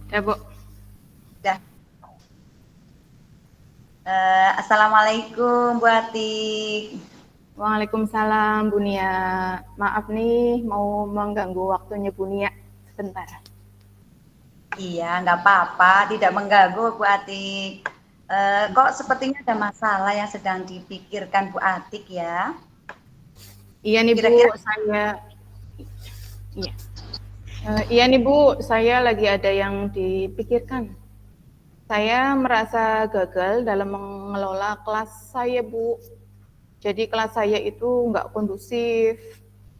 Ya, Bu. Dah. Assalamualaikum Bu Atik. Waalaikumsalam, Bu Nia. Maaf nih, mau mengganggu waktunya Bu Nia sebentar. Iya, nggak apa-apa, tidak mengganggu Bu Atik. Kok sepertinya ada masalah yang sedang dipikirkan Bu Atik ya? Iya nih Bu, Kira-kira iya. Iya nih Bu, saya lagi ada yang dipikirkan. Saya merasa gagal dalam mengelola kelas saya, Bu. Jadi kelas saya itu nggak kondusif,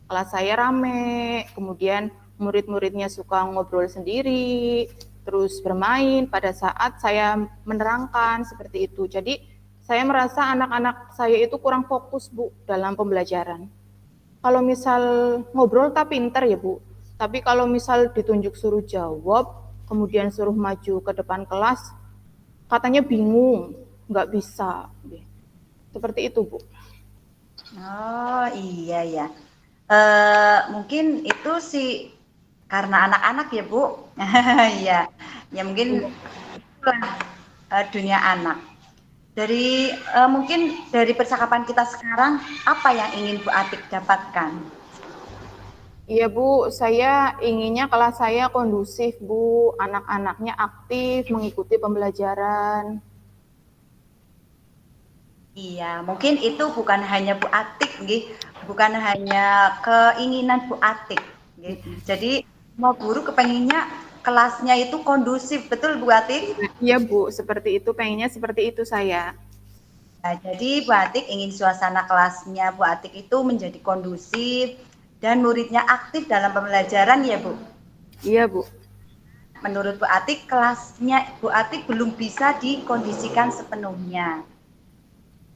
kelas saya rame, kemudian murid-muridnya suka ngobrol sendiri, terus bermain pada saat saya menerangkan seperti itu. Jadi saya merasa anak-anak saya itu kurang fokus, Bu, dalam pembelajaran. Kalau misal ngobrol tak pinter ya, Bu, tapi kalau misal ditunjuk suruh jawab, kemudian suruh maju ke depan kelas, katanya bingung, nggak bisa. Seperti itu, Bu. Oh iya ya. Mungkin itu sih karena anak-anak ya Bu. Iya, ya mungkin itulah dunia anak. Mungkin dari percakapan kita sekarang, apa yang ingin Bu Atik dapatkan? Iya Bu, saya inginnya kelas saya kondusif Bu, anak-anaknya aktif mengikuti pembelajaran. Iya, mungkin itu bukan hanya Bu Atik, nggih, bukan hanya keinginan Bu Atik, nggih. Jadi semua guru kepenginnya kelasnya itu kondusif, betul Bu Atik? Iya Bu, seperti itu, pengennya seperti itu saya. Nah, jadi Bu Atik ingin suasana kelasnya Bu Atik itu menjadi kondusif dan muridnya aktif dalam pembelajaran ya Bu. Iya Bu. Menurut Bu Atik, kelasnya Bu Atik belum bisa dikondisikan sepenuhnya.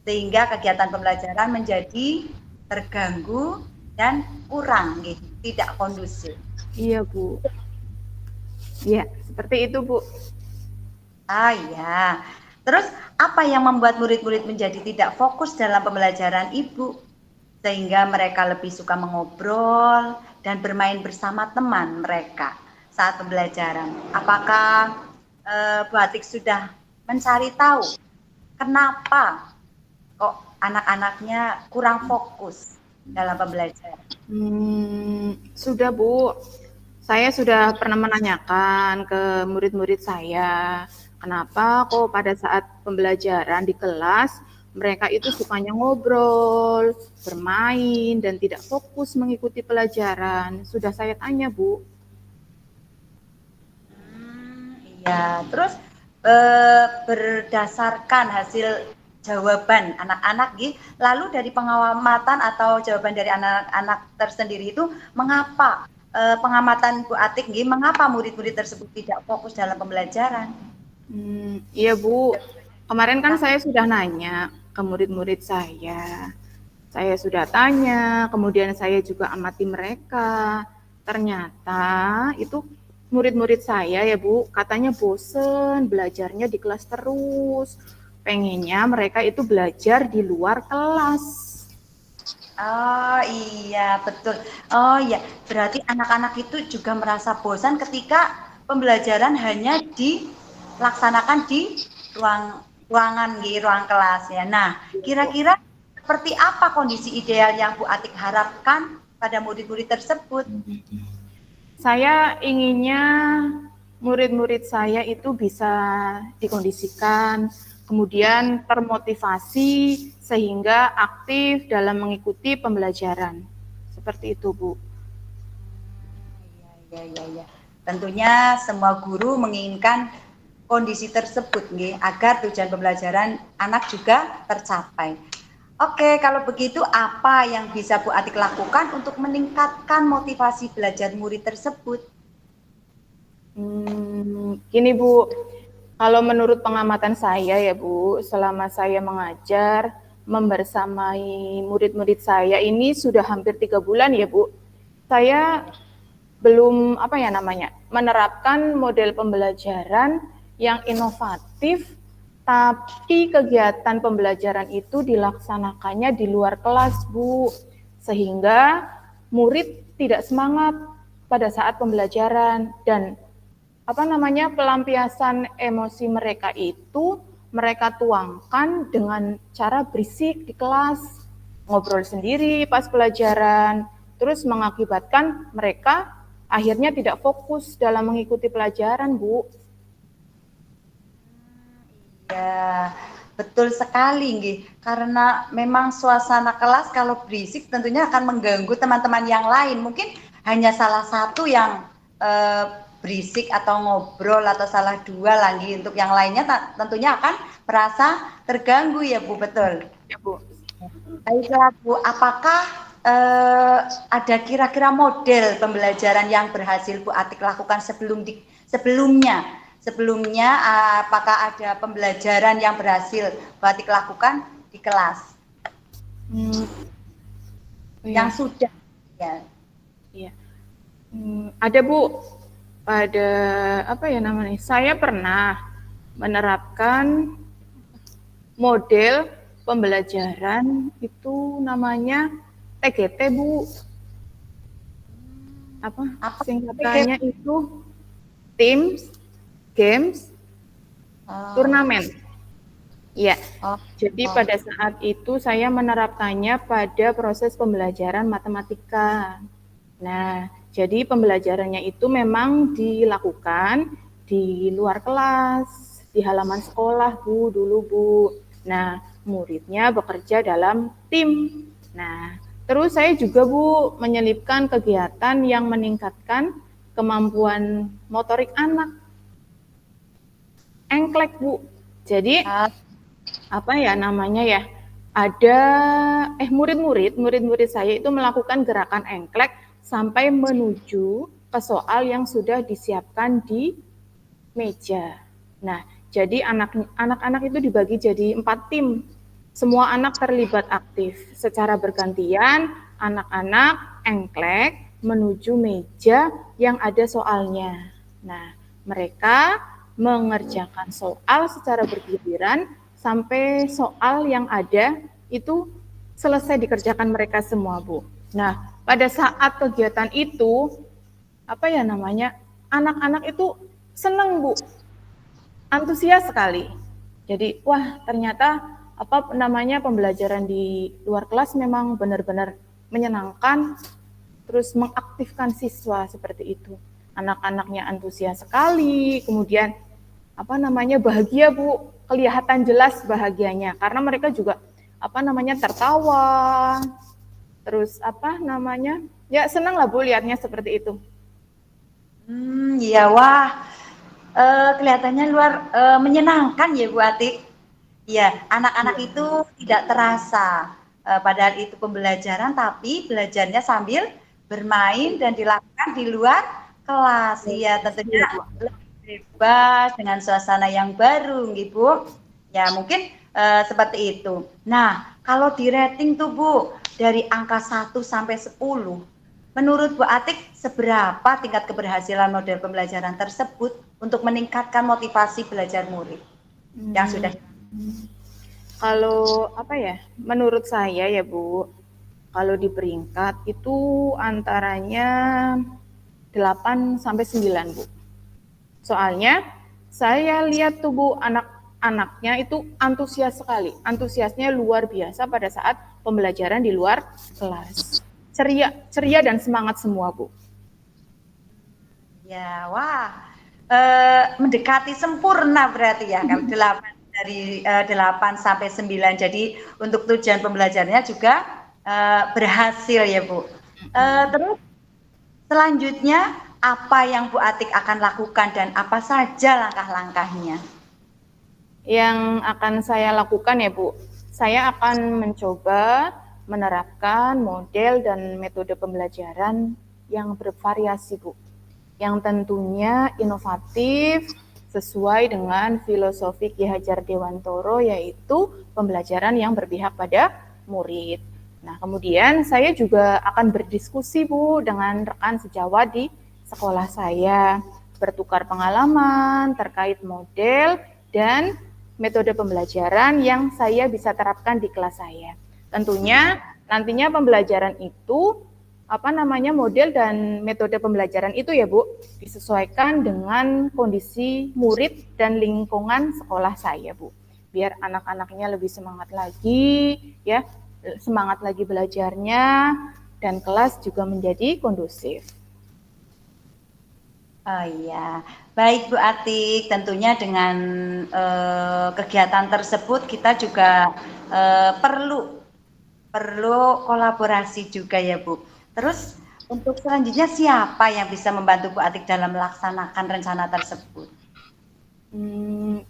Sehingga kegiatan pembelajaran menjadi terganggu dan kurang, gitu, tidak kondusif. Iya Bu. Iya, seperti itu Bu. Ah ya. Terus apa yang membuat murid-murid menjadi tidak fokus dalam pembelajaran Ibu? Sehingga mereka lebih suka mengobrol dan bermain bersama teman mereka saat pembelajaran. Apakah Bu Atik sudah mencari tahu kenapa kok anak-anaknya kurang fokus dalam pembelajaran? Sudah Bu. Saya sudah pernah menanyakan ke murid-murid saya, kenapa kok pada saat pembelajaran di kelas mereka itu sukanya ngobrol, bermain, dan tidak fokus mengikuti pelajaran. Sudah saya tanya, Bu. Iya, terus berdasarkan hasil jawaban anak-anak gitu, lalu dari pengamatan atau jawaban dari anak-anak tersendiri itu, mengapa pengamatan Bu Atik gitu, mengapa murid-murid tersebut tidak fokus dalam pembelajaran? Iya, Bu. Kemarin kan saya sudah nanya ke murid-murid saya. Saya sudah tanya, kemudian saya juga amati mereka. Ternyata itu murid-murid saya ya Bu, katanya bosen belajarnya di kelas terus. Pengennya mereka itu belajar di luar kelas. Oh iya betul. Oh iya, berarti anak-anak itu juga merasa bosan ketika pembelajaran hanya dilaksanakan di ruangan di ruang kelas ya. Nah, kira-kira seperti apa kondisi ideal yang Bu Atik harapkan pada murid-murid tersebut? Saya inginnya murid-murid saya itu bisa dikondisikan, kemudian termotivasi sehingga aktif dalam mengikuti pembelajaran. Seperti itu, Bu. Ya. Tentunya semua guru menginginkan kondisi tersebut nih, agar tujuan pembelajaran anak juga tercapai. Oke, kalau begitu apa yang bisa Bu Atik lakukan untuk meningkatkan motivasi belajar murid tersebut? Gini Bu, kalau menurut pengamatan saya ya Bu, selama saya mengajar, membersamai murid-murid saya ini sudah hampir 3 bulan ya Bu. Saya belum menerapkan model pembelajaran yang inovatif, tapi kegiatan pembelajaran itu dilaksanakannya di luar kelas Bu, sehingga murid tidak semangat pada saat pembelajaran dan pelampiasan emosi mereka itu mereka tuangkan dengan cara berisik di kelas, ngobrol sendiri pas pelajaran, terus mengakibatkan mereka akhirnya tidak fokus dalam mengikuti pelajaran, Bu. Ya, betul sekali, nggih. Karena memang suasana kelas kalau berisik tentunya akan mengganggu teman-teman yang lain. Mungkin hanya salah satu yang berisik atau ngobrol atau salah dua lagi. Untuk yang lainnya tentunya akan merasa terganggu ya, Bu. Betul. Ya, Bu. Baiklah, Bu. Apakah ada kira-kira model pembelajaran yang berhasil Bu Atik lakukan sebelumnya? Sebelumnya, apakah ada pembelajaran yang berhasil Bu Atik lakukan di kelas? Yang sudah, ya. Iya. Ada, Bu. Pada saya pernah menerapkan model pembelajaran itu namanya TGT, Bu. Apa singkatannya itu? Teams, Games, Turnamen. Iya. Jadi pada saat itu saya menerapkannya pada proses pembelajaran matematika. Nah, jadi pembelajarannya itu memang dilakukan di luar kelas, di halaman sekolah, Bu, dulu, Bu. Nah, muridnya bekerja dalam tim. Nah, terus saya juga, Bu, menyelipkan kegiatan yang meningkatkan kemampuan motorik anak. Engklek, Bu. Jadi, ada murid-murid saya itu melakukan gerakan engklek sampai menuju ke soal yang sudah disiapkan di meja. Nah, jadi anak-anak itu dibagi jadi 4 tim. Semua anak terlibat aktif. Secara bergantian, anak-anak engklek menuju meja yang ada soalnya. Nah, mereka mengerjakan soal secara bergiliran sampai soal yang ada itu selesai dikerjakan mereka semua, Bu. Nah, pada saat kegiatan itu, anak-anak itu senang, Bu, antusias sekali. Jadi, wah, ternyata pembelajaran di luar kelas memang benar-benar menyenangkan, terus mengaktifkan siswa seperti itu. Anak-anaknya antusias sekali, kemudian bahagia, Bu, kelihatan jelas bahagianya karena mereka juga tertawa, terus senang lah, Bu, lihatnya seperti itu. Iya, wah, kelihatannya menyenangkan ya, Bu Atik. Ya, anak-anak itu tidak terasa, padahal itu pembelajaran, tapi belajarnya sambil bermain dan dilakukan di luar kelas. Iya, tentunya lebih bebas dengan suasana yang baru, Bu. Ya, mungkin seperti itu. Nah, kalau di rating tuh, Bu, dari angka 1 sampai 10, menurut Bu Atik, seberapa tingkat keberhasilan model pembelajaran tersebut untuk meningkatkan motivasi belajar murid yang sudah? Kalau menurut saya ya, Bu, kalau di peringkat itu antaranya 8 sampai 9, Bu. Soalnya saya lihat tuh, Bu, anak-anaknya itu antusias sekali. Antusiasnya luar biasa pada saat pembelajaran di luar kelas. Ceria dan semangat semua, Bu. Ya, wah, mendekati sempurna berarti ya, kan 8 sampai 9. Jadi untuk tujuan pembelajarannya juga berhasil ya, Bu. Terus selanjutnya apa yang Bu Atik akan lakukan dan apa saja langkah-langkahnya? Yang akan saya lakukan ya, Bu, saya akan mencoba menerapkan model dan metode pembelajaran yang bervariasi, Bu, yang tentunya inovatif sesuai dengan filosofi Ki Hajar Dewantoro, yaitu pembelajaran yang berpihak pada murid. Nah, kemudian saya juga akan berdiskusi, Bu, dengan rekan sejawat di sekolah saya, bertukar pengalaman terkait model dan metode pembelajaran yang saya bisa terapkan di kelas saya. Tentunya nantinya pembelajaran itu model dan metode pembelajaran itu ya Bu, disesuaikan dengan kondisi murid dan lingkungan sekolah saya Bu. Biar anak-anaknya lebih semangat lagi ya, semangat lagi belajarnya, dan kelas juga menjadi kondusif. Oh iya, baik Bu Atik. Tentunya dengan kegiatan tersebut kita juga perlu kolaborasi juga ya Bu. Terus untuk selanjutnya siapa yang bisa membantu Bu Atik dalam melaksanakan rencana tersebut?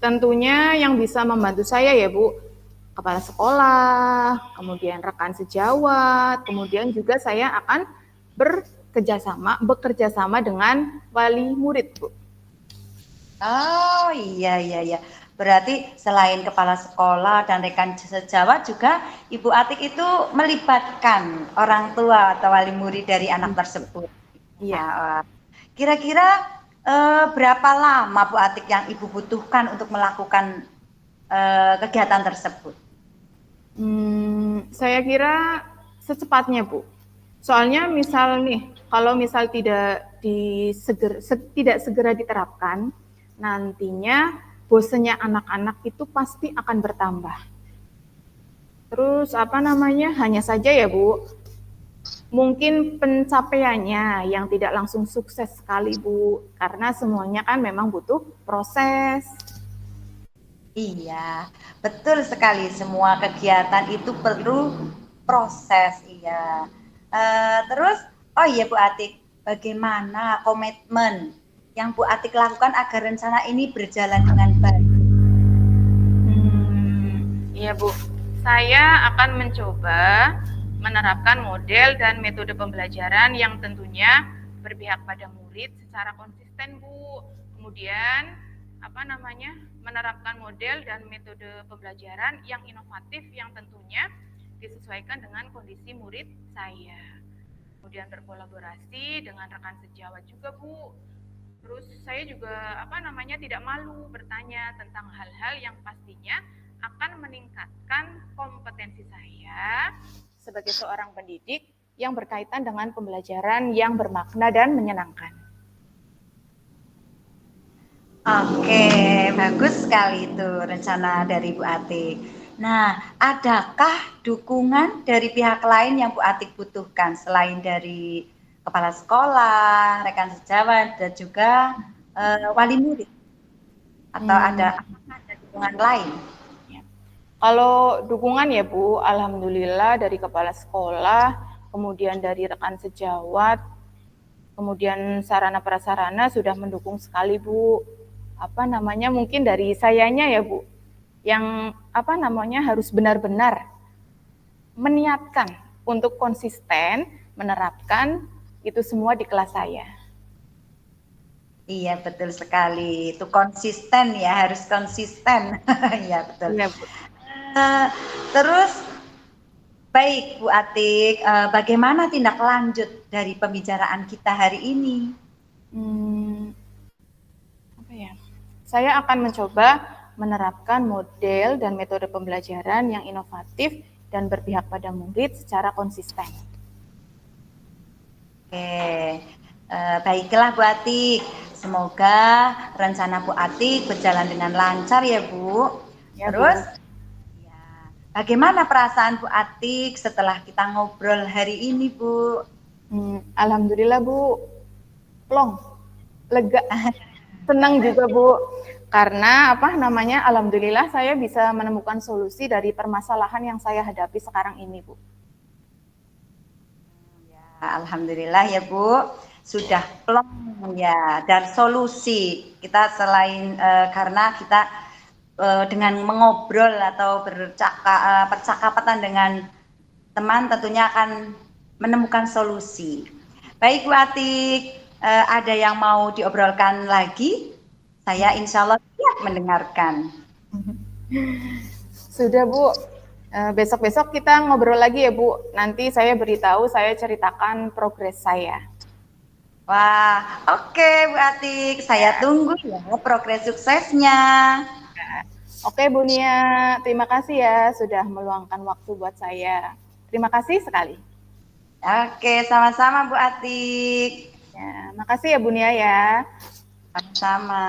Tentunya yang bisa membantu saya ya Bu, kepala sekolah, kemudian rekan sejawat, kemudian juga saya akan bekerja sama dengan wali murid Bu. Oh iya. Berarti selain kepala sekolah dan rekan sejawat juga Ibu Atik itu melibatkan orang tua atau wali murid dari anak tersebut. Iya. Nah, kira-kira berapa lama Bu Atik yang Ibu butuhkan untuk melakukan kegiatan tersebut? Saya kira secepatnya Bu. Soalnya misal nih, kalau misal tidak segera diterapkan, nantinya bosannya anak-anak itu pasti akan bertambah. Terus hanya saja ya Bu, mungkin pencapaiannya yang tidak langsung sukses sekali Bu, karena semuanya kan memang butuh proses. Iya, betul sekali. Semua kegiatan itu perlu proses. Iya. Terus, oh iya Bu Atik, bagaimana komitmen yang Bu Atik lakukan agar rencana ini berjalan dengan baik? Iya Bu, saya akan mencoba menerapkan model dan metode pembelajaran yang tentunya berpihak pada murid secara konsisten Bu. Kemudian menerapkan model dan metode pembelajaran yang inovatif yang tentunya disesuaikan dengan kondisi murid saya. Kemudian berkolaborasi dengan rekan sejawat juga Bu. Terus saya juga tidak malu bertanya tentang hal-hal yang pastinya akan meningkatkan kompetensi saya sebagai seorang pendidik yang berkaitan dengan pembelajaran yang bermakna dan menyenangkan. Oke, bagus sekali itu rencana dari Bu Atik. Nah, adakah dukungan dari pihak lain yang Bu Atik butuhkan selain dari kepala sekolah, rekan sejawat, dan juga wali murid? Atau ada dukungan lain? Kalau dukungan ya Bu, alhamdulillah dari kepala sekolah, kemudian dari rekan sejawat, kemudian sarana prasarana sudah mendukung sekali Bu. Mungkin dari sayanya ya Bu, yang harus benar-benar meniatkan untuk konsisten menerapkan itu semua di kelas saya. Iya betul sekali, itu konsisten ya, harus konsisten. Iya betul. Iya, Bu. Terus baik Bu Atik, bagaimana tindak lanjut dari pembicaraan kita hari ini? Saya akan mencoba menerapkan model dan metode pembelajaran yang inovatif dan berpihak pada murid secara konsisten. Oke, baiklah Bu Atik. Semoga rencana Bu Atik berjalan dengan lancar ya Bu. Ya, terus, Bu. Ya, bagaimana perasaan Bu Atik setelah kita ngobrol hari ini Bu? Alhamdulillah Bu, plong, lega. Senang juga Bu, karena alhamdulillah saya bisa menemukan solusi dari permasalahan yang saya hadapi sekarang ini Bu. Ya, alhamdulillah ya Bu, sudah plong ya, dan solusi kita selain karena kita dengan mengobrol atau percakapan dengan teman tentunya akan menemukan solusi. Baik Bu Atik, ada yang mau diobrolkan lagi? Saya insya Allah siap mendengarkan. Sudah Bu, besok-besok kita ngobrol lagi ya Bu. Nanti saya beritahu, saya ceritakan progres saya. Wah, oke Bu Atik, saya tunggu ya progres suksesnya. Oke Bu Nia, terima kasih ya sudah meluangkan waktu buat saya. Terima kasih sekali. Oke, sama-sama Bu Atik. Ya, makasih ya Bu Nia ya. Sama-sama.